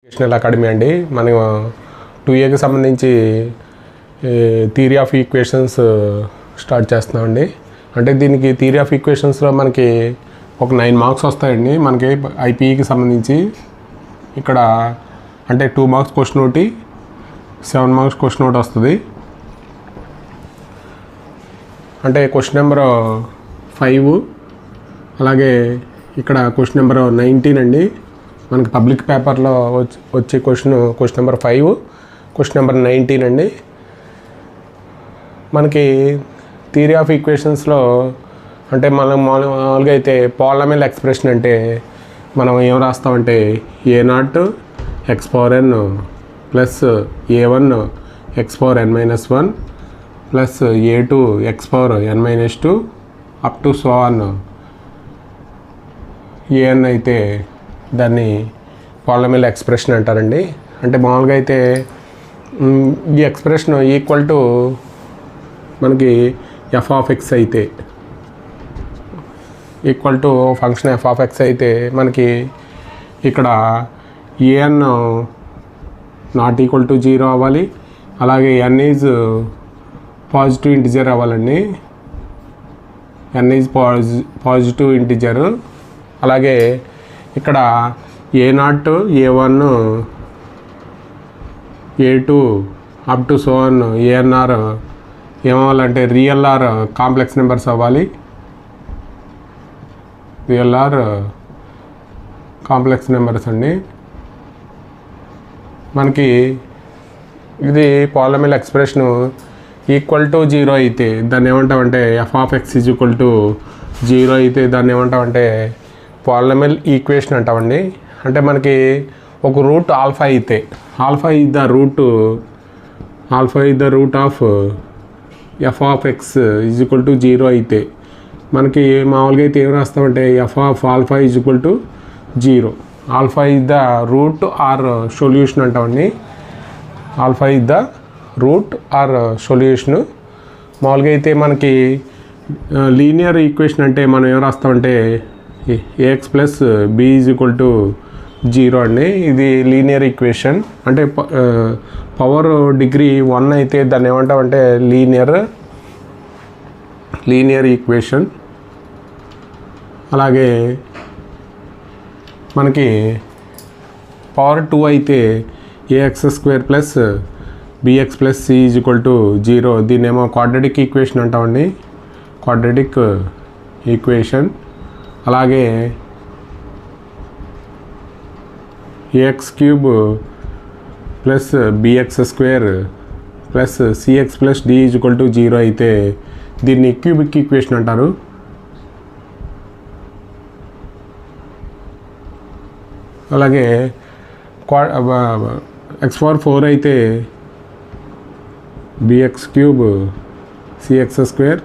Educational academy అండి. మనం 2Aకి సంబంధించి థియరీ ఆఫ్ ఈక్వేషన్స్ స్టార్ట్ చేస్తున్నామండి. అంటే దీనికి థియరీ ఆఫ్ ఈక్వేషన్స్లో మనకి ఒక 9 మార్క్స్ వస్తాయండి. మనకి ఐపీఈకి సంబంధించి ఇక్కడ అంటే 2 మార్క్స్ క్వశ్చన్ ఒకటి, 7 మార్క్స్ క్వశ్చన్ ఒకటి వస్తుంది. అంటే క్వశ్చన్ నెంబర్ 5, అలాగే ఇక్కడ క్వశ్చన్ నెంబర్ 19 అండి. మనకి పబ్లిక్ పేపర్లో వచ్చే క్వశ్చన్ నెంబర్ 5, క్వశ్చన్ నెంబర్ 19 అండి. మనకి థియరీ ఆఫ్ ఈక్వేషన్స్లో అంటే మనం మామూలుగా అయితే పాలినామియల్ ఎక్స్ప్రెషన్ అంటే మనం ఏం రాస్తామంటే a0 x power n plus a1 x power n-1 plus a2 x power n-2 up to so on an అయితే దాన్ని పాలినామియల్ ఎక్స్ప్రెషన్ అంటారండి. అంటే మామూలుగా అయితే ఈ ఎక్స్ప్రెషన్ ఈక్వల్ టు మనకి ఎఫ్ ఆఫ్ ఎక్స్ అయితే equal to function F of X అయితే మనకి ఇక్కడ an నాట్ ఈక్వల్ టు 0 అవ్వాలి, అలాగే n ఈజ్ పాజిటివ్ ఇంటిజర్ అవ్వాలండి. n is positive integer. అలాగే ఇక్కడ a0 a1 a2 up to so on anr ఏమవ్వాలంటే రియల్ ఆర్ కాంప్లెక్స్ నెంబర్స్ అవ్వాలి. రియల్ ఆర్ కాంప్లెక్స్ నెంబర్స్ అండి. మనకి ఇది పాలినామియల్ ఎక్స్ప్రెషన్ ఈక్వల్ టు 0 అయితే దాన్ని ఏమంటామంటే F of x is equal to 0 అయితే దాన్ని ఏమంటామంటే పాలినామియల్ ఈక్వేషన్ అంటామండి. అంటే మనకి ఒక రూట్ ఆల్ఫా అయితే alpha is the root of f of x is equal to 0 అయితే మనకి మామూలుగా అయితే ఏం రాస్తామంటే f of alpha is equal to 0. Alpha is the root or solution అంటామండి. Alpha is the root or solution. మామూలుగా అయితే మనకి లీనియర్ ఈక్వేషన్ అంటే మనం ఏం రాస్తామంటే a x plus b is equal to 0 అండి. ఇది లీనియర్ ఈక్వేషన్. అంటే పవర్ డిగ్రీ 1 అయితే దాన్ని ఏమంటామంటే లీనియర్ ఈక్వేషన్. అలాగే మనకి పవర్ 2 అయితే a x square plus b x plus c is equal to 0. దీన్నేమో క్వాడ్రాటిక్ ఈక్వేషన్ అంటామండి. Quadratic equation. అలాగే a x cube plus b x square plus c x plus d is equal to 0 అయితే దీన్ని క్యూబిక్ ఈక్వేషన్ అంటారు. అలాగే ఎక్స్ పవర్ 4 అయితే b x cube c x square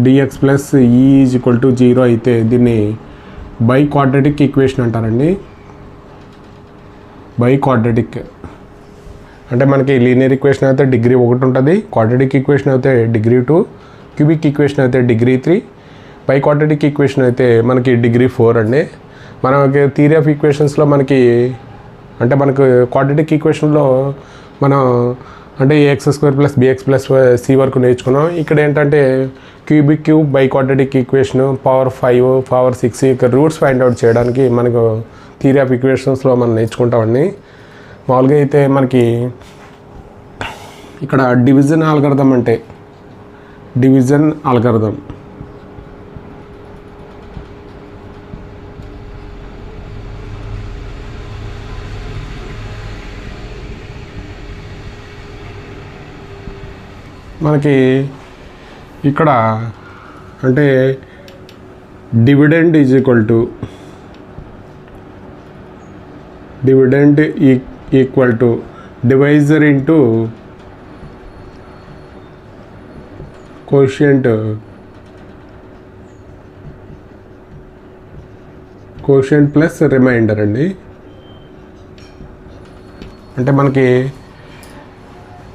d x plus e is equal to 0 అయితే దీన్ని బై క్వాడ్రాటిక్ ఈక్వేషన్ అంటారండి. Biquadratic అంటే మనకి లీనియర్ ఈక్వేషన్ అయితే డిగ్రీ 1 ఉంటుంది, క్వాడ్రాటిక్ ఈక్వేషన్ అయితే డిగ్రీ 2, క్యూబిక్ ఈక్వేషన్ అయితే డిగ్రీ 3, బై క్వాడ్రాటిక్ ఈక్వేషన్ అయితే మనకి డిగ్రీ 4 అండి. మనకి థియరీ ఆఫ్ ఈక్వేషన్స్లో మనకి క్వాడ్రాటిక్ ఈక్వేషన్లో మనం అంటే a x square plus b x plus c వరకు నేర్చుకున్నాం. ఇక్కడ ఏంటంటే cubic cube biquadratic equation power 5 power 6 ఇక్కడ రూట్స్ ఫైండ్ అవుట్ చేయడానికి మనకు థియరీ ఆఫ్ ఈక్వేషన్స్లో మనం నేర్చుకుంటామండి. మామూలుగా అయితే మనకి ఇక్కడ డివిజన్ ఆల్గరిథం అంటే డివిజన్ ఆల్గరిథం మనకి ఇక్కడ అంటే dividend is equal to divisor into quotient plus remainder అండి. అంటే మనకి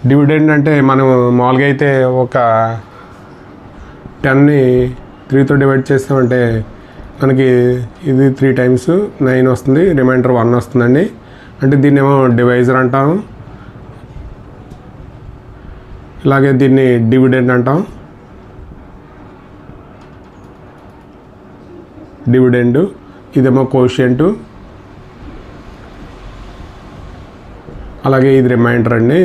డివిడెండ్ అంటే మనం మామూలుగా అయితే ఒక 10ని 3తో డివైడ్ చేస్తామంటే మనకి ఇది 3 times 9 వస్తుంది, రిమైండర్ 1 వస్తుందండి. అంటే దీన్ని ఏమో డివైజర్ అంటాము, ఇలాగే దీన్ని డివిడెండ్ అంటాం. డివిడెండ్ ఇదేమో కోషియంట్, అలాగే ఇది రిమైండర్ అండి.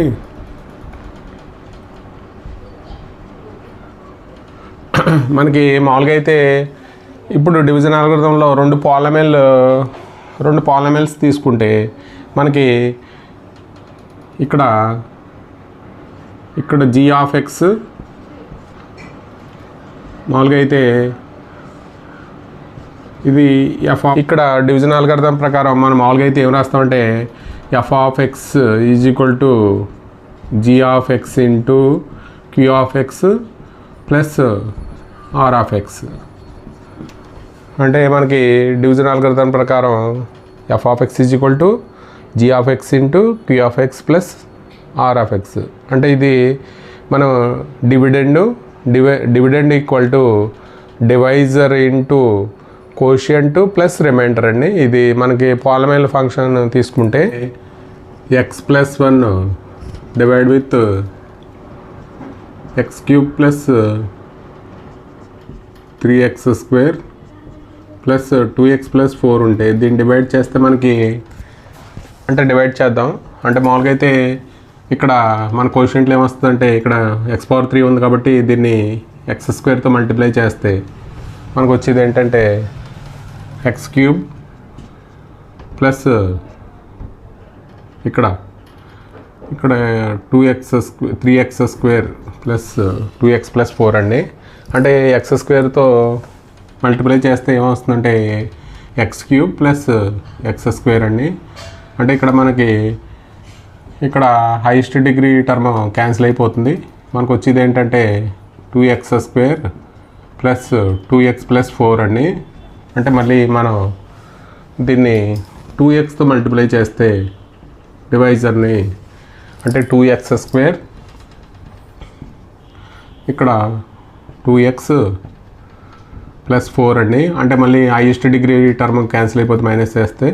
మనకి మామూలుగా అయితే ఇప్పుడు డివిజన్ అల్గోరిథంలో రెండు పాలినామియల్స్ తీసుకుంటే మనకి ఇక్కడ g ఆఫ్ ఎక్స్ మామూలుగా అయితే ఇది ఇక్కడ డివిజన్ అల్గోరిథం ప్రకారం మనం మామూలుగా అయితే ఏం రాస్తామంటే f of x is equal to g of X into q of X plus r of X. అంటే మనకి డివిజన్ అల్గోరిథం ప్రకారం f of x is equal to g of X into q of X plus r of X. అంటే ఇది మనం dividend equal to divisor into quotient plus remainder అండి. ఇది మనకి polynomial function తీసుకుంటే x plus 1 divide with x cube plus 3x square plus 2x plus 4 ఉంటాయి. దీన్ని divide చేస్తే మనకి అంటే డివైడ్ చేద్దాం. అంటే మామూలుగా అయితే ఇక్కడ మన కోషియంట్లో ఏమొస్తుందంటే ఇక్కడ x⁻3 ఉంది కాబట్టి దీన్ని x స్క్వేర్తో మల్టిప్లై చేస్తే మనకు వచ్చేది ఏంటంటే x క్యూబ్ ప్లస్ ఇక్కడ 3x square plus 2x plus 4 అండి. అంటే x స్క్వేర్తో మల్టిప్లై చేస్తే ఏమొస్తుందంటే x cube plus x square అండి. అంటే ఇక్కడ మనకి ఇక్కడ హైయెస్ట్ డిగ్రీ టర్మ్ క్యాన్సిల్ అయిపోతుంది. మనకు వచ్చేది ఏంటంటే 2x square plus 2x plus 4 అండి. అంటే మళ్ళీ మనం దీన్ని 2xతో మల్టిప్లై చేస్తే డివైజర్ని అంటే 2x స్క్వేర్ ఇక్కడ 2x ప్లస్ 4 అండి. అంటే మళ్ళీ హైయెస్ట్ డిగ్రీ టర్మ్ క్యాన్సిల్ అయిపోతే మైనస్ చేస్తే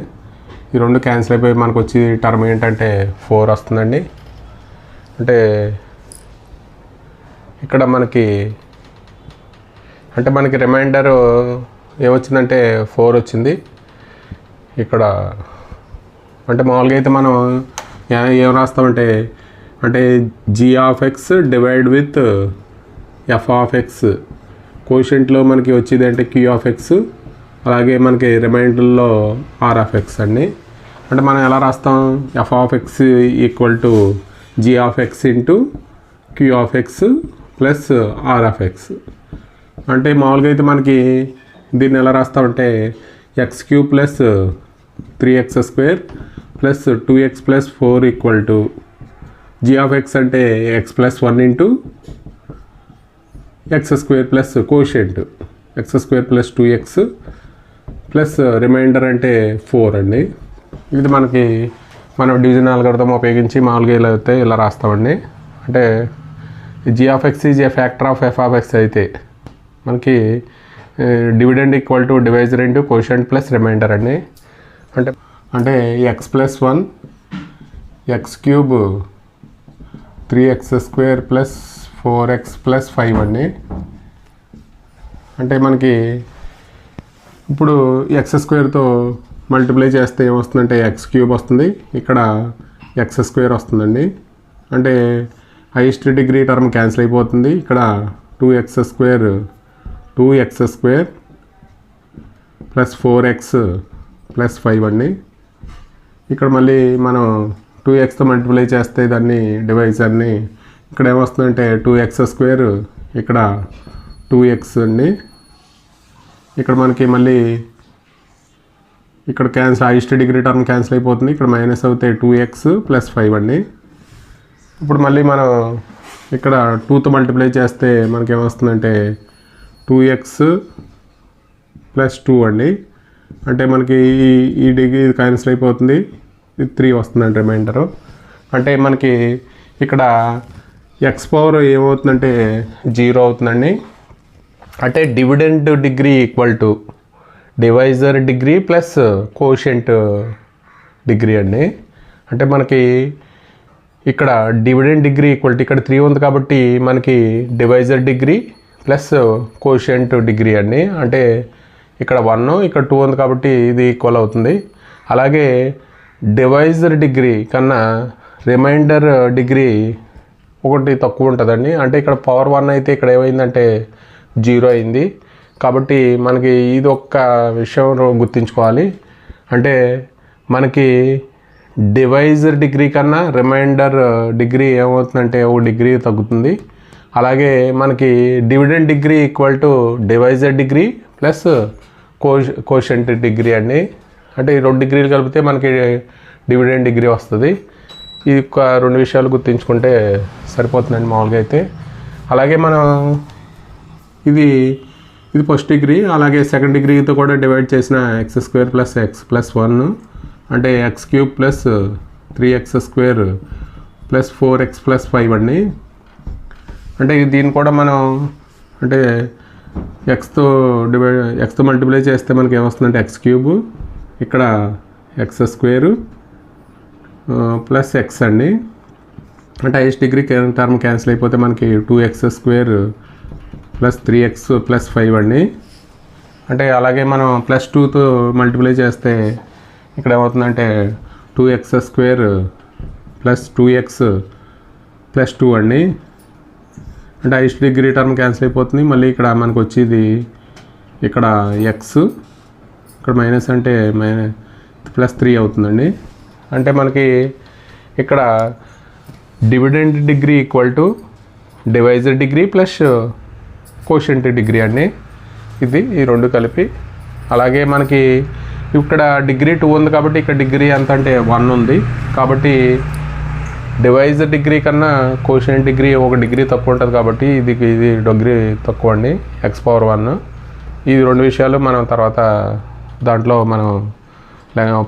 ఈ రెండు క్యాన్సిల్ అయిపోయి మనకు వచ్చి టర్మ్ ఏంటంటే 4 వస్తుందండి. అంటే ఇక్కడ మనకి రిమైండర్ ఏమొచ్చిందంటే 4 వచ్చింది. ఇక్కడ అంటే మామూలుగా అయితే మనం ఏం రాస్తామంటే అంటే g of x divide with f of x, కోషియంట్లో మనకి వచ్చేది అంటే q ఆఫ్ ఎక్స్, అలాగే మనకి రిమైండర్లో r ఆఫ్ ఎక్స్ అండి. అంటే మనం ఎలా రాస్తాం f of X equal to g of X into q of X plus r of X. అంటే మామూలుగా అయితే మనకి దీన్ని ఎలా రాస్తామంటే x cube plus 3x square plus 2x plus 4 equal to g of X అంటే x plus 1 into x square plus quotient x square plus 2x plus remainder అంటే 4 అండి. ఇది మనకి మనం డివిజన్ అల్గోరిథం ఉపయోగించి మామూలుగా ఇలా అయితే ఇలా రాస్తామండి. అంటే g of x is a factor of f of X అయితే మనకి dividend equal to divisor into quotient plus remainder అండి. అంటే x plus 1 x cube 3x square plus 4x plus 5 అండి. అంటే మనకి ఇప్పుడు x స్క్వేర్తో మల్టిప్లై చేస్తే ఏమొస్తుందంటే x క్యూబ్ వస్తుంది, ఇక్కడ x స్క్వేర్ వస్తుందండి. అంటే హైయెస్ట్ డిగ్రీ టర్మ్ క్యాన్సిల్ అయిపోతుంది. ఇక్కడ 2x square plus 4x plus 5 అండి. ఇక్కడ మళ్ళీ మనం 2xతో మల్టిప్లై చేస్తే దాన్ని డివైజర్ని ఇక్కడ ఏమొస్తుందంటే 2x స్క్వేర్ ఇక్కడ 2x అండి. ఇక్కడ మనకి మళ్ళీ ఇక్కడ హైయెస్ట్ డిగ్రీ టర్మ్ క్యాన్సిల్ అయిపోతుంది. ఇక్కడ మైనస్ అవుతాయి 2x ప్లస్ 5 అండి. ఇప్పుడు మళ్ళీ మనం ఇక్కడ 2తో మల్టిప్లై చేస్తే మనకి ఏమొస్తుందంటే 2x ప్లస్ 2 అండి. అంటే మనకి ఈ డిగ్రీ క్యాన్సిల్ అయిపోతుంది, ఇది 3 వస్తుందండి రిమైండరు. అంటే మనకి ఇక్కడ x పవర్ ఏమవుతుందంటే 0 అవుతుందండి. అంటే dividend degree equal to divisor degree plus quotient degree అండి. అంటే మనకి ఇక్కడ డివిడెండ్ డిగ్రీ ఈక్వల్ టు ఇక్కడ 3 ఉంది కాబట్టి మనకి divisor degree plus quotient degree అండి. అంటే ఇక్కడ 1 ఇక్కడ 2 ఉంది కాబట్టి ఇది ఈక్వల్ అవుతుంది. అలాగే డివైజర్ డిగ్రీ కన్నా రిమైండర్ డిగ్రీ ఒకటి తక్కువ ఉంటుందండి. అంటే ఇక్కడ పవర్ 1 అయితే ఇక్కడ ఏమైందంటే 0 అయింది. కాబట్టి మనకి ఇది ఒక్క విషయం గుర్తుంచుకోవాలి. అంటే మనకి డివైజర్ డిగ్రీ కన్నా రిమైండర్ డిగ్రీ ఏమవుతుందంటే 1 డిగ్రీ తగ్గుతుంది. అలాగే మనకి dividend degree equal to divisor degree plus quotient degree అండి. అంటే ఈ 2 డిగ్రీలు కలిపితే మనకి డివిడెండ్ డిగ్రీ వస్తుంది. ఈ 2 విషయాలు గుర్తుంచుకుంటే సరిపోతుందండి మామూలుగా అయితే. అలాగే మనం ఇది ఫస్ట్ డిగ్రీ, అలాగే సెకండ్ డిగ్రీతో కూడా డివైడ్ చేసిన x² ప్లస్ x ప్లస్ 1 అంటే x³ plus 3x² plus 4x plus 5 అండి. అంటే దీన్ని కూడా మనం అంటే ఎక్స్తో మల్టిప్లై చేస్తే మనకి ఏమొస్తుందంటే x³ ఇక్కడ x² ప్లస్ x అండి. అంటే హైయెస్ట్ డిగ్రీ టర్మ్ క్యాన్సిల్ అయిపోతే మనకి 2x² ప్లస్ 3x ప్లస్ 5 అండి. అంటే అలాగే మనం ప్లస్ 2తో మల్టిప్లై చేస్తే ఇక్కడ ఏమవుతుందంటే 2x² ప్లస్ 2x ప్లస్ 2 అండి. అంటే హైయెస్ట్ డిగ్రీ టర్మ్ క్యాన్సిల్ అయిపోతుంది. మళ్ళీ ఇక్కడ మనకు వచ్చేది ఇక్కడ x ఇక్కడ మైనస్ అంటే ప్లస్ 3 అవుతుందండి. అంటే మనకి ఇక్కడ dividend degree equal to divisor degree plus quotient degree అండి. ఇది ఈ 2 కలిపి. అలాగే మనకి ఇక్కడ డిగ్రీ 2 ఉంది కాబట్టి ఇక్కడ డిగ్రీ ఎంత అంటే 1 ఉంది. కాబట్టి డివైజర్ డిగ్రీ కన్నా కోషియంట్ డిగ్రీ 1 డిగ్రీ తక్కువ ఉంటుంది కాబట్టి ఇది డిగ్రీ తక్కువ అండి, x⁴1. ఈ 2 విషయాలు మనం తర్వాత దాంట్లో మనం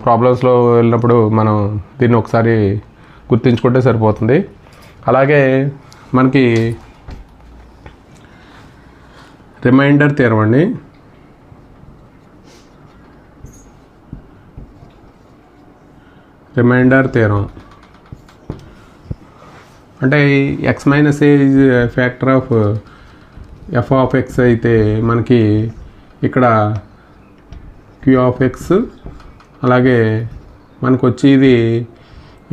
ప్రాబ్లమ్స్లో వెళ్ళినప్పుడు మనం దీన్ని ఒకసారి గుర్తుంచుకుంటే సరిపోతుంది. అలాగే మనకి రిమైండర్ థియరం అండి. రిమైండర్ థియరం అంటే x minus a is factor of f(x) అయితే మనకి ఇక్కడ q(x) అలాగే మనకు వచ్చి ఇది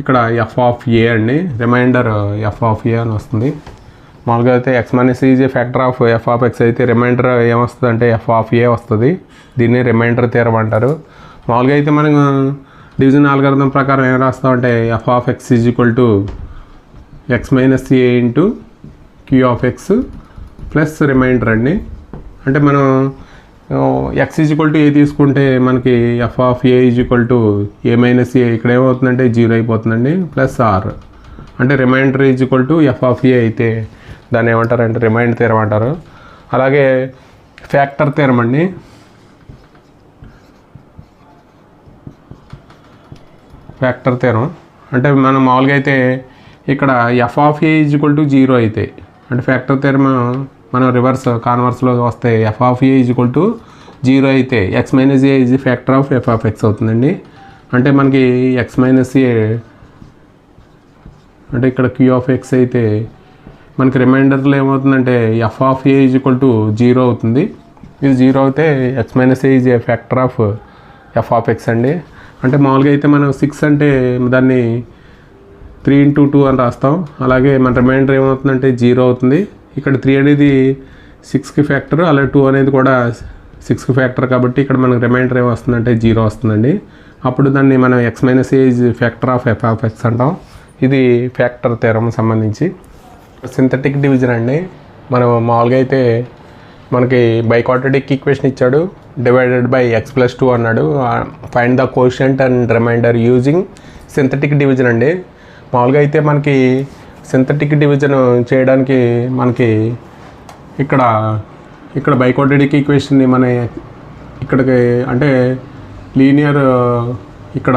ఇక్కడ f(a) అండి. రిమైండర్ f(a) అని వస్తుంది. మామూలుగా అయితే x minus is factor of f(x) అయితే రిమైండర్ ఏమొస్తుంది అంటే f(a) వస్తుంది. దీన్ని రిమైండర్ థియరం అంటారు. మామూలుగా అయితే మనం డివిజన్ అల్గారిథం ప్రకారం ఏం రాస్తామంటే f(x) is equal to x minus a into q(x) plus remainder అండి. అంటే మనం x is equal to a తీసుకుంటే మనకి f(a) is equal to a minus a ఇక్కడ ఏమవుతుందంటే 0 అయిపోతుందండి ప్లస్ r. అంటే remainder is equal to f(a) అయితే దాన్ని ఏమంటారంటే రిమైండర్ థియరం అంటారు. అలాగే ఫ్యాక్టర్ థియరం అండి. ఫ్యాక్టర్ థియరం అంటే మనం మామూలుగా అయితే ఇక్కడ f(a) ఈజ్ ఈక్వల్ టు 0 అయితే అంటే ఫ్యాక్టర్ థియరం మనం కాన్వర్స్లో వస్తే f(a) ఈజ్ ఈక్వల్ టు 0 అయితే x minus a is factor of f(x) అవుతుందండి. అంటే మనకి x మైనస్ a అంటే ఇక్కడ q(x) అయితే మనకి రిమైండర్లో ఏమవుతుందంటే f(a) ఈజ్ ఈక్వల్ టు 0 అవుతుంది. ఇది 0 అయితే x minus a is a factor of f(x) అండి. అంటే మామూలుగా అయితే మనం 6 అంటే దాన్ని 3 × 2 అని రాస్తాం. అలాగే మన రిమైండర్ ఏమవుతుందంటే 0 అవుతుంది. ఇక్కడ 3 అనేది 6కి ఫ్యాక్టర్, అలాగే 2 అనేది కూడా 6కి ఫ్యాక్టర్ కాబట్టి ఇక్కడ మనకు రిమైండర్ ఏమొస్తుందంటే 0 వస్తుందండి. అప్పుడు దాన్ని మనం x minus a is factor of f(x) అంటాం. ఇది ఫ్యాక్టర్ థియరం సంబంధించి. సింథటిక్ డివిజన్ అండి. మనం మామూలుగా అయితే మనకి బైక్వాడ్రాటిక్ ఈక్వేషన్ ఇచ్చాడు, డివైడెడ్ బై x + 2 అన్నాడు. Find the quotient and remainder using synthetic division అండి. మామూలుగా అయితే మనకి సింథటిక్ డివిజన్ చేయడానికి మనకి ఇక్కడ బైక్వాడ్రాటిక్ ఈక్వేషన్ని మన ఇక్కడికి అంటే లీనియర్ ఇక్కడ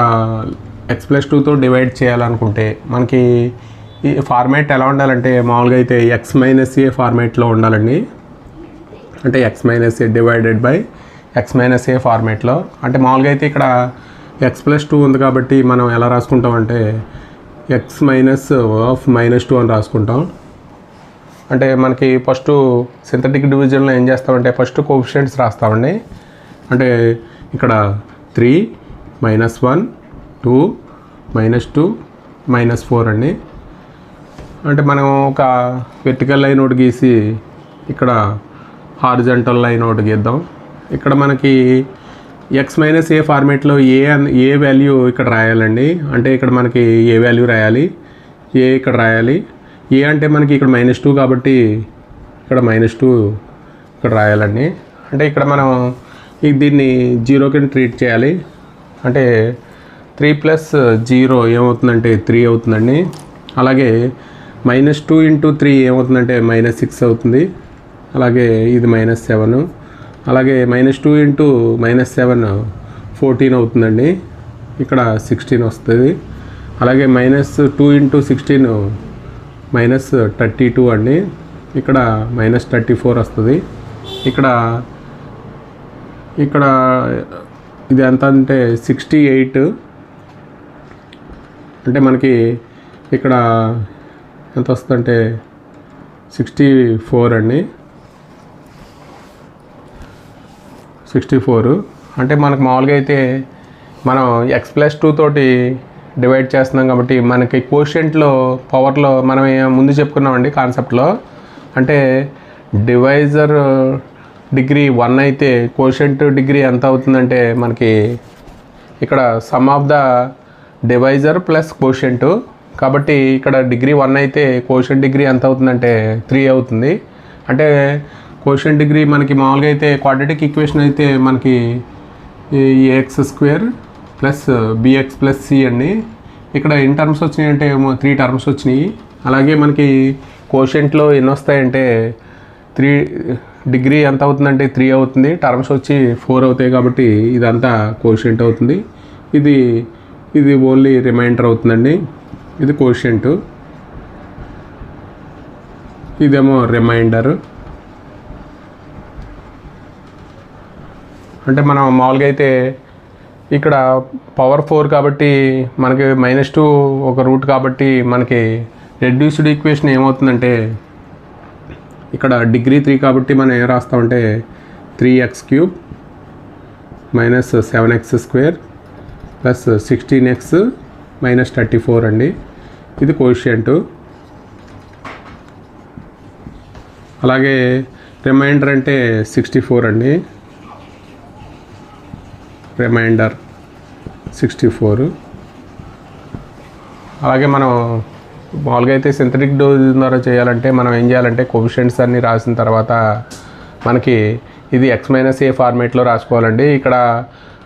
x + 2తో డివైడ్ చేయాలనుకుంటే మనకి ఈ ఫార్మేట్ ఎలా ఉండాలంటే మామూలుగా అయితే x మైనస్ a ఫార్మేట్లో ఉండాలండి. అంటే x minus a divided by x minus a ఫార్మేట్లో. అంటే మామూలుగా అయితే ఇక్కడ x+2 ఉంది కాబట్టి మనం ఎలా రాసుకుంటామంటే x మైనస్ ఆఫ్ -2 అని రాసుకుంటాం. అంటే మనకి ఫస్ట్ సింథటిక్ డివిజన్లో ఏం చేస్తామంటే ఫస్ట్ కోఎఫిషియంట్స్ రాస్తామండి. అంటే ఇక్కడ 3 -1 2 -2 -4 అండి. అంటే మనం ఒక వెర్టికల్ లైన్ ఒకటి గీసి ఇక్కడ హారిజంటల్ లైన్ ఒకటి గీద్దాం. ఇక్కడ మనకి X minus a ఫార్మేట్లో A value ఇక్కడ రాయాలండి. అంటే ఇక్కడ మనకి ఏ వాల్యూ రాయాలి, ఏ ఇక్కడ రాయాలి. ఏ అంటే మనకి ఇక్కడ -2 కాబట్టి ఇక్కడ -2 ఇక్కడ రాయాలండి. అంటే ఇక్కడ మనం దీన్ని 0 కింద ట్రీట్ చేయాలి. అంటే 3 + 0 ఏమవుతుందంటే 3 అవుతుందండి. అలాగే -2 × 3 ఏమవుతుందంటే -6 అవుతుంది. అలాగే ఇది -7. అలాగే -2 × -7 14 అవుతుందండి. ఇక్కడ 16 వస్తుంది. అలాగే -2 × 16 -32 అండి. ఇక్కడ -34 వస్తుంది. ఇక్కడ ఇది ఎంత అంటే 68. అంటే మనకి ఇక్కడ ఎంత వస్తుందంటే 64 అండి. 64 అంటే మనకు మామూలుగా అయితే మనం x+2 తోటి డివైడ్ చేస్తున్నాం కాబట్టి మనకి కోషియంట్లో పవర్లో మనం ముందు చెప్పుకున్నామండి కాన్సెప్ట్లో. అంటే డివైజర్ డిగ్రీ 1 అయితే కోషియంట్ డిగ్రీ ఎంత అవుతుందంటే మనకి ఇక్కడ some of the divisor plus quotient. కాబట్టి ఇక్కడ డిగ్రీ 1 అయితే కోషియంట్ డిగ్రీ ఎంత అవుతుందంటే 3 అవుతుంది. అంటే కోషియంట్ డిగ్రీ మనకి మామూలుగా అయితే క్వాడ్రాటిక్ ఈక్వేషన్ అయితే మనకి ax² + bx + c అండి. ఇక్కడ ఎన్ని టర్మ్స్ వచ్చినాయి అంటే 3 టర్మ్స్ వచ్చినాయి. అలాగే మనకి కోషియంట్లో ఎన్ని వస్తాయంటే 3 డిగ్రీ ఎంత అవుతుందంటే 3 అవుతుంది. టర్మ్స్ వచ్చి 4 అవుతాయి కాబట్టి ఇదంతా కోషియంట్ అవుతుంది. ఇది ఓన్లీ రిమైండర్ అవుతుందండి. ఇది కోషియంట్, ఇదేమో రిమైండర్. అంటే మనం మామూలుగా అయితే ఇక్కడ పవర్ 4 కాబట్టి మనకి -2 ఒక రూట్ కాబట్టి మనకి రెడ్యూస్డ్ ఈక్వేషన్ ఏమవుతుందంటే ఇక్కడ డిగ్రీ 3 కాబట్టి మనం ఏం రాస్తామంటే 3x³ - 7x² + 16x - 34 అండి. ఇది కోషియంట్. అలాగే రిమైండర్ అంటే 64 అండి. రిమైండర్ 64. అలాగే మనం మామూలుగా అయితే సింథటిక్ డివిజన్ ద్వారా చేయాలంటే మనం ఏం చేయాలంటే కోఎఫిషియంట్స్ అన్నీ రాసిన తర్వాత మనకి ఇది x మైనస్ ఏ ఫార్మేట్లో రాసుకోవాలండి. ఇక్కడ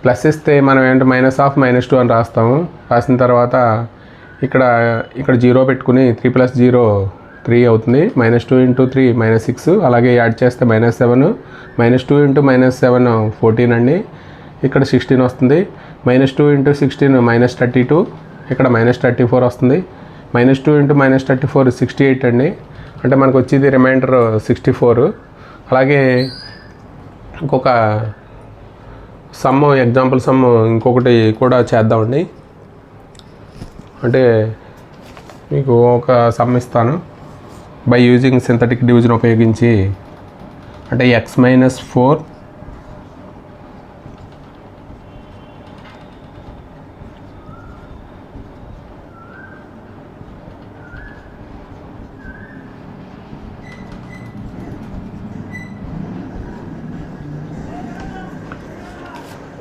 ప్లస్ ఇస్తే మనం ఏంటంటే -2 అని రాస్తాము. రాసిన తర్వాత ఇక్కడ 0 పెట్టుకుని 3 + 0 3 అవుతుంది. -2 × 3 -6. అలాగే యాడ్ చేస్తే -7. -2 × -7 14 అండి. ఇక్కడ 16 వస్తుంది. -2 × 16 -32. ఇక్కడ -34 వస్తుంది. -2 × -34 68 అండి. అంటే మనకు వచ్చేది రిమైండర్ 64. అలాగే ఇంకొక సమ్ ఎగ్జాంపుల్ సమ్ ఇంకొకటి కూడా చేద్దామండి. అంటే మీకు ఒక సమ్ ఇస్తాను. బై యూజింగ్ సింథటిక్ డివిజన్ ఉపయోగించి అంటే x-4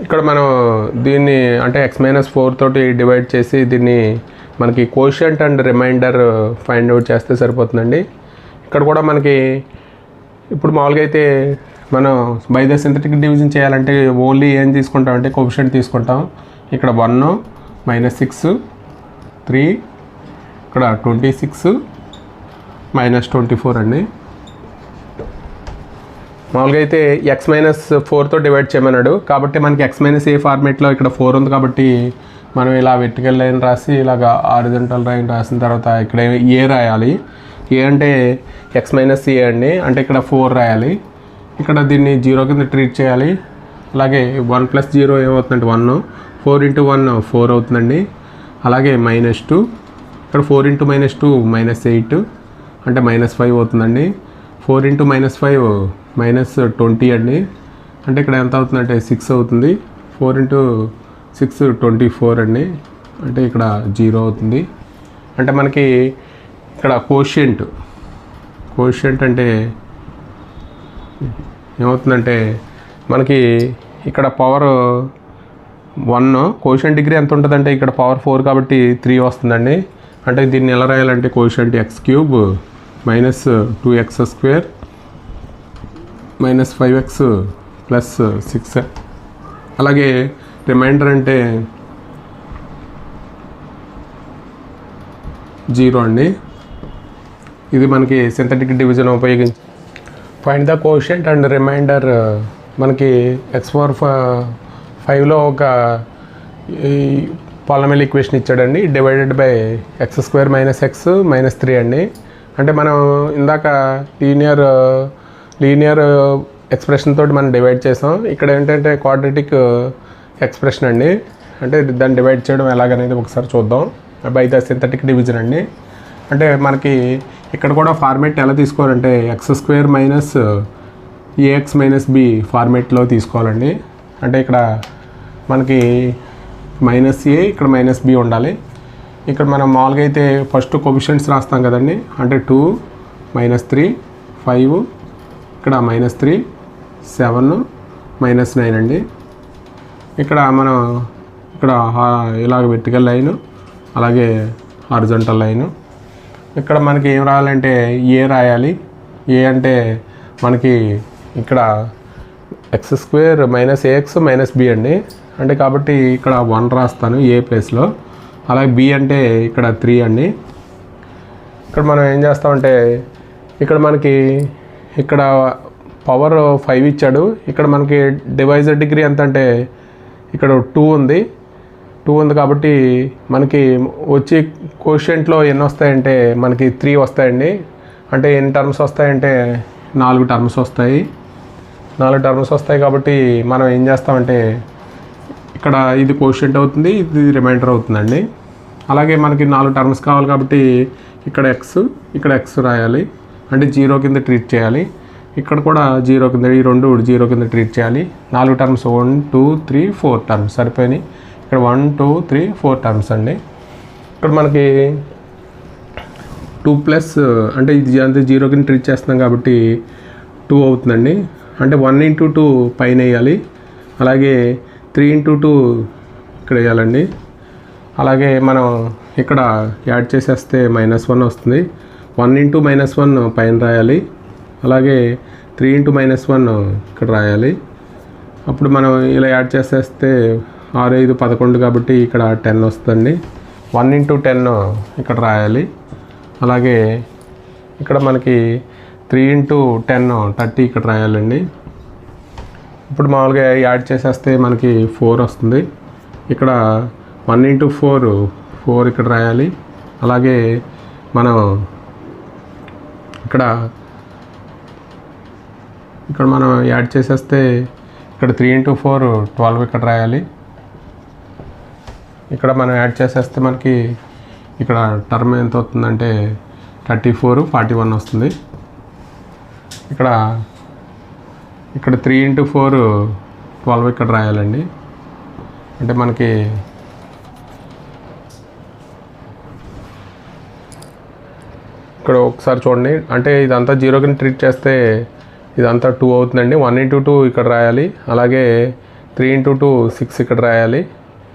ఇక్కడ మనం దీన్ని అంటే x-4 తోటి డివైడ్ చేసి దీన్ని మనకి quotient and remainder find out చేస్తే సరిపోతుందండి. ఇక్కడ కూడా మనకి ఇప్పుడు మామూలుగా అయితే మనం బై ద సింథటిక్ డివిజన్ చేయాలంటే ఓన్లీ ఏం తీసుకుంటాం అంటే కోషియంట్ తీసుకుంటాం. ఇక్కడ 1 -6 3 ఇక్కడ 26 -24 అండి. మామూలుగా అయితే x-4తో డివైడ్ చేయమన్నాడు కాబట్టి మనకి x-a ఫార్మేట్లో ఇక్కడ 4 ఉంది కాబట్టి మనం ఇలా వెర్టికల్ లైన్ రాసి ఇలాగ హారిజంటల్ లైన్ రాసిన తర్వాత ఇక్కడ ఏ రాయాలి. ఏ అంటే x-a అండి. అంటే ఇక్కడ 4 రాయాలి. ఇక్కడ దీన్ని 0 కింద ట్రీట్ చేయాలి. అలాగే 1 + 0 ఏమవుతుందంటే 1, 4 × 1 4 అవుతుందండి. అలాగే -2, ఇక్కడ 4 × -2 -8 అంటే -5 అవుతుందండి. 4 × -5 -20 అండి, అంటే ఇక్కడ ఎంత అవుతుందంటే 6 అవుతుంది. 4 × 6 24 అండి, అంటే ఇక్కడ 0 అవుతుంది. అంటే మనకి ఇక్కడ కోషియంట్ అంటే ఏమవుతుందంటే మనకి ఇక్కడ పవర్ 1, కోషియంట్ డిగ్రీ ఎంత ఉంటుందంటే ఇక్కడ పవర్ 4 కాబట్టి 3 వస్తుందండి. అంటే దీన్ని ఎలా రాయాలంటే కోషియంట్ x³ -2x² -5x + 6. అలాగే రిమైండర్ అంటే 0 అండి. ఇది మనకి సింథటిక్ డివిజన్ ఉపయోగించి find the quotient and remainder. మనకి x⁴5లో ఒక పాలినామియల్ ఈక్వేషన్ ఇచ్చాడండి, డివైడెడ్ బై x² - x -3 అండి. అంటే మనం ఇందాక లీనియర్ ఎక్స్ప్రెషన్ తోటి మనం డివైడ్ చేసాం. ఇక్కడ ఏంటంటే క్వాడ్రాటిక్ ఎక్స్ప్రెషన్ అండి. అంటే దాన్ని డివైడ్ చేయడం ఎలాగనేది ఒకసారి చూద్దాం. బై ద సింథటిక్ డివిజన్ అండి. అంటే మనకి ఇక్కడ కూడా ఫార్మేట్ ఎలా తీసుకోవాలంటే x² - ax - b ఫార్మేట్లో తీసుకోవాలండి. అంటే ఇక్కడ మనకి -a ఇక్కడ -b ఉండాలి. ఇక్కడ మనం మామూలుగా అయితే ఫస్ట్ కోఎఫిషియంట్స్ రాస్తాం కదండి. అంటే 2 -3 5 ఇక్కడ -3 7 -9 అండి. ఇక్కడ మనం ఇక్కడ ఇలాగ వెర్టికల్ లైను, అలాగే హారిజాంటల్ లైను. ఇక్కడ మనకి ఏం రాయాలంటే ఏ రాయాలి. ఏ అంటే మనకి ఇక్కడ x² - ax - b అండి. అంటే కాబట్టి ఇక్కడ 1 రాస్తాను ఏ ప్లేస్లో. అలాగే b అంటే ఇక్కడ 3 అండి. ఇక్కడ మనం ఏం చేస్తామంటే ఇక్కడ మనకి ఇక్కడ పవర్ 5 ఇచ్చాడు. ఇక్కడ మనకి డివైజర్ డిగ్రీ ఎంత అంటే ఇక్కడ 2 ఉంది కాబట్టి మనకి వచ్చి కోషియంట్లో ఎన్ని వస్తాయంటే మనకి 3 వస్తాయండి. అంటే ఎన్ని టర్మ్స్ వస్తాయంటే 4 టర్మ్స్ వస్తాయి. 4 టర్మ్స్ వస్తాయి కాబట్టి మనం ఏం చేస్తామంటే ఇక్కడ ఇది కోషియంట్ అవుతుంది, ఇది రిమైండర్ అవుతుందండి. అలాగే మనకి 4 టర్మ్స్ కావాలి కాబట్టి ఇక్కడ x రాయాలి, అంటే 0 కింద ట్రీట్ చేయాలి. ఇక్కడ కూడా 0 కింద, ఈ రెండు 0 కింద ట్రీట్ చేయాలి. 4 టర్మ్స్ 1 2 3 4 టర్మ్స్ సరిపోయినాయి. ఇక్కడ 1 2 3 4 టర్మ్స్ అండి. ఇక్కడ మనకి 2+ అంటే ఇది అంతే 0 కింద ట్రీట్ చేస్తున్నాం కాబట్టి 2 అవుతుందండి. అంటే 1 × 2 పైన వేయాలి. అలాగే 3 × 2 ఇక్కడ వేయాలండి. అలాగే మనం ఇక్కడ యాడ్ చేసేస్తే -1 వస్తుంది. 1 × -1 పైన రాయాలి. అలాగే 3 × -1 ఇక్కడ రాయాలి. అప్పుడు మనం ఇలా యాడ్ చేసేస్తే 6 5 11 కాబట్టి ఇక్కడ 10 వస్తుందండి. 1 × 10 ఇక్కడ రాయాలి. అలాగే ఇక్కడ మనకి 3 × 10 30 ఇక్కడ రాయాలండి. ఇప్పుడు మామూలుగా యాడ్ చేసేస్తే మనకి 4 వస్తుంది. ఇక్కడ 1 × 4 ఇక్కడ రాయాలి. అలాగే మనం ఇక్కడ మనం యాడ్ చేసేస్తే ఇక్కడ 3 × 4 12 ఇక్కడ రాయాలి. ఇక్కడ మనం యాడ్ చేసేస్తే మనకి ఇక్కడ టర్మ్ ఎంత అవుతుందంటే 34 41 వస్తుంది. ఇక్కడ 3 × 4 12 ఇక్కడ రాయాలండి. అంటే మనకి ఇక్కడ ఒకసారి చూడండి. అంటే ఇదంతా 0 కింద ట్రీట్ చేస్తే ఇదంతా 2 అవుతుందండి. 1 × 2 ఇక్కడ రాయాలి. అలాగే 3 × 2 6 ఇక్కడ రాయాలి.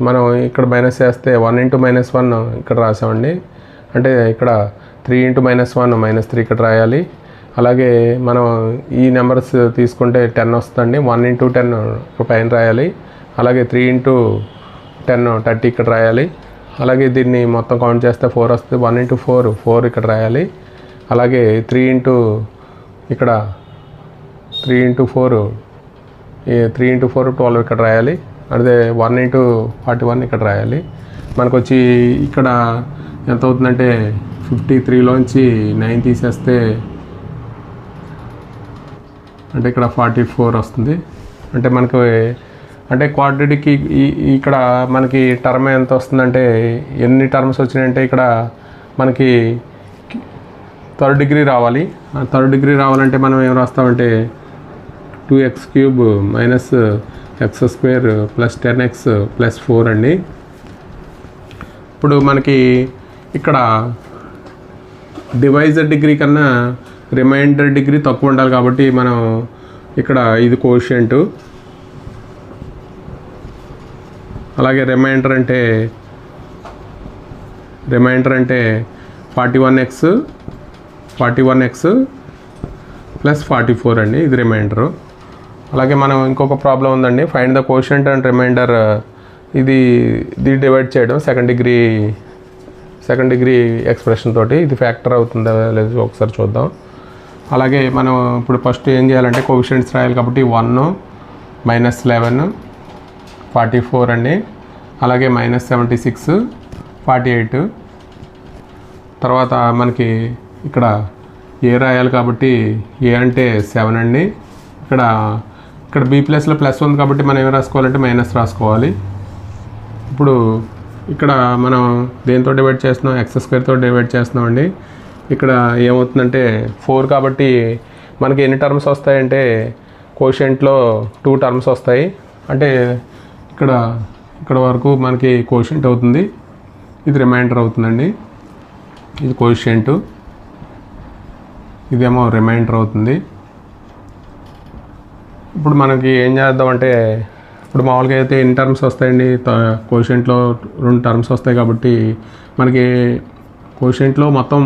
మనం ఇక్కడ మైనస్ చేస్తే 1 × -1 ఇక్కడ రాసామండి. అంటే ఇక్కడ 3 × -1 -3 ఇక్కడ రాయాలి. అలాగే మనం ఈ నెంబర్స్ తీసుకుంటే 10 వస్తుందండి. 1 × 10 ఇక్కడ పైన రాయాలి. అలాగే 3 × 10 30 ఇక్కడ రాయాలి. అలాగే దీన్ని మొత్తం కౌంట్ చేస్తే 4 వస్తుంది. 1 × 4 4 ఇక్కడ రాయాలి. అలాగే 3 × ఇక్కడ 3 × 4 12 ఇక్కడ రాయాలి. అదే 1 × 41 ఇక్కడ రాయాలి. మనకు వచ్చి ఇక్కడ ఎంత అవుతుందంటే 53లోంచి 9 తీసేస్తే అంటే ఇక్కడ 44 వస్తుంది. అంటే మనకు అంటే క్వాడ్రాటిక్కి ఇక్కడ మనకి టర్మ్ ఎంత వస్తుందంటే ఎన్ని టర్మ్స్ వచ్చినాయంటే ఇక్కడ మనకి థర్డ్ డిగ్రీ రావాలి. థర్డ్ డిగ్రీ రావాలంటే మనం ఏం రాస్తామంటే 2x³ minus x² plus 10x plus 4 అండి. ఇప్పుడు మనకి ఇక్కడ డివైజర్ డిగ్రీ కన్నా రిమైండర్ డిగ్రీ తక్కువ ఉండాలి కాబట్టి మనం ఇక్కడ ఇది కోషియంట్. అలాగే రిమైండర్ అంటే 41x ప్లస్ 44 అండి, ఇది రిమైండరు. అలాగే మనం ఇంకొక ప్రాబ్లం ఉందండి, find the quotient and remainder. ఇది డివైడ్ చేయడం సెకండ్ డిగ్రీ ఎక్స్ప్రెషన్ తోటి. ఇది ఫ్యాక్టర్ అవుతుందా లేదు ఒకసారి చూద్దాం. అలాగే మనం ఇప్పుడు ఫస్ట్ ఏం చేయాలంటే కోషియంట్స్ రాయాలి కాబట్టి 1 -11 44 అండి. అలాగే -76 48. తర్వాత మనకి ఇక్కడ ఏ రాయాలి కాబట్టి ఏ అంటే 7 అండి. ఇక్కడ బి ప్లస్లో ప్లస్ ఉంది కాబట్టి మనం ఏం రాసుకోవాలంటే మైనస్ రాసుకోవాలి. ఇప్పుడు ఇక్కడ మనం దేంతో డివైడ్ చేస్తున్నాం, x² డివైడ్ చేస్తున్నాం అండి. ఇక్కడ ఏమవుతుందంటే 4 కాబట్టి మనకి ఎన్ని టర్మ్స్ వస్తాయంటే కోషియంట్లో 2 టర్మ్స్ వస్తాయి. అంటే ఇక్కడ వరకు మనకి కోషియంట్ అవుతుంది, ఇది రిమైండర్ అవుతుందండి. ఇది కోషియంట్, ఇదేమో రిమైండర్ అవుతుంది. ఇప్పుడు మనకి ఏం చేద్దామంటే ఇప్పుడు మామూలుగా అయితే ఎన్ని టర్మ్స్ వస్తాయండి, కోషియంట్లో 2 టర్మ్స్ వస్తాయి కాబట్టి మనకి కోషియంట్లో మొత్తం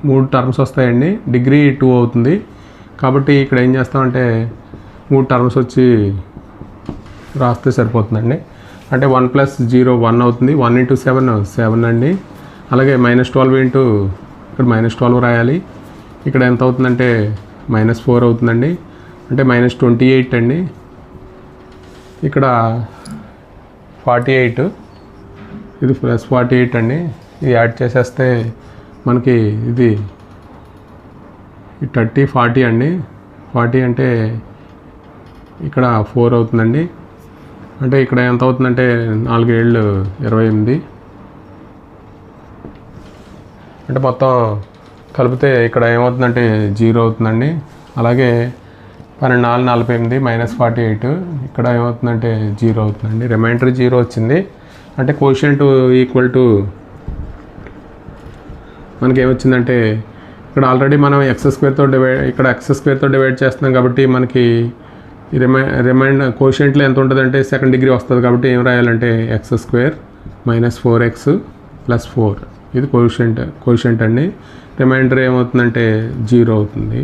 3 టర్మ్స్ వస్తాయండి. డిగ్రీ 2 అవుతుంది కాబట్టి ఇక్కడ ఏం చేస్తామంటే 3 టర్మ్స్ వచ్చి రాస్తే సరిపోతుందండి. అంటే 1 + 0 1 అవుతుంది. 1 × 7 7 అండి. అలాగే -12 ఇంటూ ఇక్కడ -12 రాయాలి. ఇక్కడ ఎంత అవుతుందంటే -4 అవుతుందండి. అంటే -28 అండి. ఇక్కడ 48, ఇది +48 అండి. ఇది యాడ్ చేసేస్తే మనకి ఇది 30 40 అండి. 40 అంటే ఇక్కడ 4 అవుతుందండి. అంటే ఇక్కడ ఎంత అవుతుందంటే 4 7 28. అంటే మొత్తం కలిపితే ఇక్కడ ఏమవుతుందంటే 0 అవుతుందండి. అలాగే 12 4 48 -48 ఇక్కడ ఏమవుతుందంటే 0 అవుతుందండి. రిమైండర్ 0 వచ్చింది. అంటే కోషియంట్ ఈక్వల్ టు మనకి ఏమొచ్చిందంటే ఇక్కడ ఆల్రెడీ మనం x² డివైడ్ చేస్తున్నాం కాబట్టి మనకి రిమైండర్ కోషియంట్లో ఎంత ఉంటుందంటే సెకండ్ డిగ్రీ వస్తుంది కాబట్టి ఏం రాయాలంటే x² -4x + 4 ఇది కోషియంట్ అండి. రిమైండర్ ఏమవుతుందంటే 0 అవుతుంది.